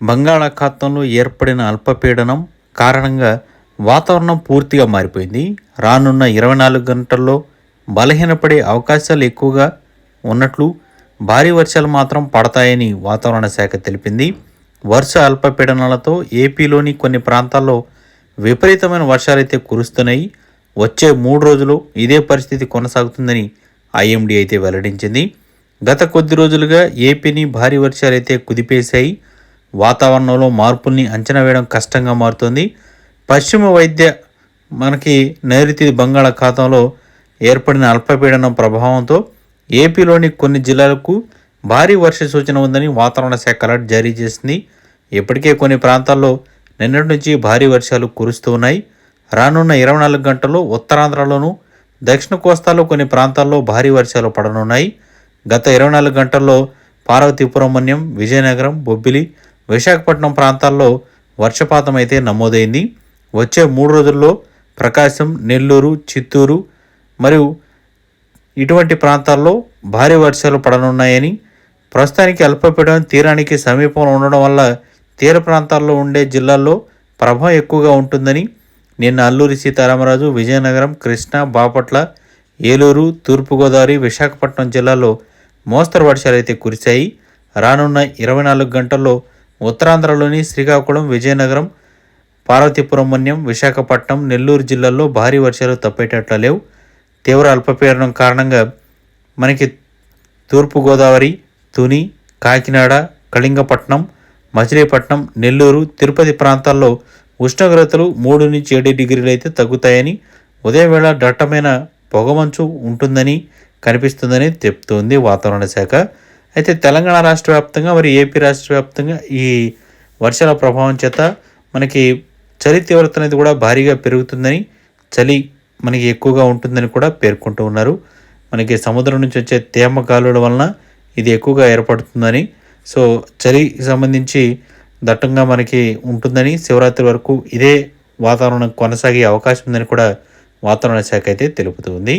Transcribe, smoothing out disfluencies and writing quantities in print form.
బంగాళాఖాతంలో ఏర్పడిన అల్పపీడనం కారణంగా వాతావరణం పూర్తిగా మారిపోయింది. రానున్న 24 గంటల్లో బలహీనపడే అవకాశాలు ఎక్కువగా ఉన్నట్లు, భారీ వర్షాలు మాత్రం పడతాయని వాతావరణ శాఖ తెలిపింది. వర్ష అల్పపీడనాలతో ఏపీలోని కొన్ని ప్రాంతాల్లో విపరీతమైన వర్షాలైతే కురుస్తున్నాయి. వచ్చే 3 రోజులు ఇదే పరిస్థితి కొనసాగుతుందని ఐఎండీ అయితే వెల్లడించింది. గత కొద్ది రోజులుగా ఏపీని భారీ వర్షాలైతే కుదిపేశాయి. వాతావరణంలో మార్పుల్ని అంచనా వేయడం కష్టంగా మారుతుంది. పశ్చిమ వైద్య మనకి నైరుతి బంగాళాఖాతంలో ఏర్పడిన అల్పపీడనం ప్రభావంతో ఏపీలోని కొన్ని జిల్లాలకు భారీ వర్ష సూచన ఉందని వాతావరణ శాఖ అలర్ట్ జారీ చేసింది. ఇప్పటికే కొన్ని ప్రాంతాల్లో నిన్నటి నుంచి భారీ వర్షాలు కురుస్తూ ఉన్నాయి. రానున్న 24 గంటల్లో ఉత్తరాంధ్రలోను, దక్షిణ కోస్తాలో కొన్ని ప్రాంతాల్లో భారీ వర్షాలు పడనున్నాయి. గత 24 గంటల్లో పార్వతీపురం మన్యం, విజయనగరం, బొబ్బిలి, విశాఖపట్నం ప్రాంతాల్లో వర్షపాతం అయితే నమోదైంది. వచ్చే 3 రోజుల్లో ప్రకాశం, నెల్లూరు, చిత్తూరు మరియు ఇటువంటి ప్రాంతాల్లో భారీ వర్షాలు పడనున్నాయని, ప్రస్తుతానికి అల్పపీడనం తీరానికి సమీపంలో ఉండడం వల్ల తీర ప్రాంతాల్లో ఉండే జిల్లాల్లో ప్రభావం ఎక్కువగా ఉంటుందని నిన్న అల్లూరి సీతారామరాజు, విజయనగరం, కృష్ణా, బాపట్ల, ఏలూరు, తూర్పుగోదావరి, విశాఖపట్నం జిల్లాల్లో మోస్తరు వర్షాలు అయితే కురిశాయి. రానున్న 24 గంటల్లో ఉత్తరాంధ్రలోని శ్రీకాకుళం, విజయనగరం, పార్వతీపురం మన్యం, విశాఖపట్నం, నెల్లూరు జిల్లాల్లో భారీ వర్షాలు తప్పేటట్ల లేవు. తీవ్ర అల్పపీడనం కారణంగా మనకి తూర్పుగోదావరి, తుని, కాకినాడ, కళింగపట్నం, మచిలీపట్నం, నెల్లూరు, తిరుపతి ప్రాంతాల్లో ఉష్ణోగ్రతలు 3 నుంచి 7 డిగ్రీలు అయితే తగ్గుతాయని, ఉదయం వేళ దట్టమైన పొగమంచు ఉంటుందని కనిపిస్తుందని చెప్తోంది వాతావరణ శాఖ. అయితే తెలంగాణ రాష్ట్ర వ్యాప్తంగా మరి ఏపీ రాష్ట్ర వ్యాప్తంగా ఈ వర్షాల ప్రభావం చేత మనకి చలి తీవ్రత అనేది కూడా భారీగా పెరుగుతుందని, చలి మనకి ఎక్కువగా ఉంటుందని కూడా పేర్కొంటూ ఉన్నారు. మనకి సముద్రం నుంచి వచ్చే తేమ గాలుల వలన ఇది ఎక్కువగా ఏర్పడుతుందని, సో చలికి సంబంధించి దట్టంగా మనకి ఉంటుందని, శివరాత్రి వరకు ఇదే వాతావరణం కొనసాగే అవకాశం ఉందని కూడా వాతావరణ శాఖ అయితే తెలుపుతుంది.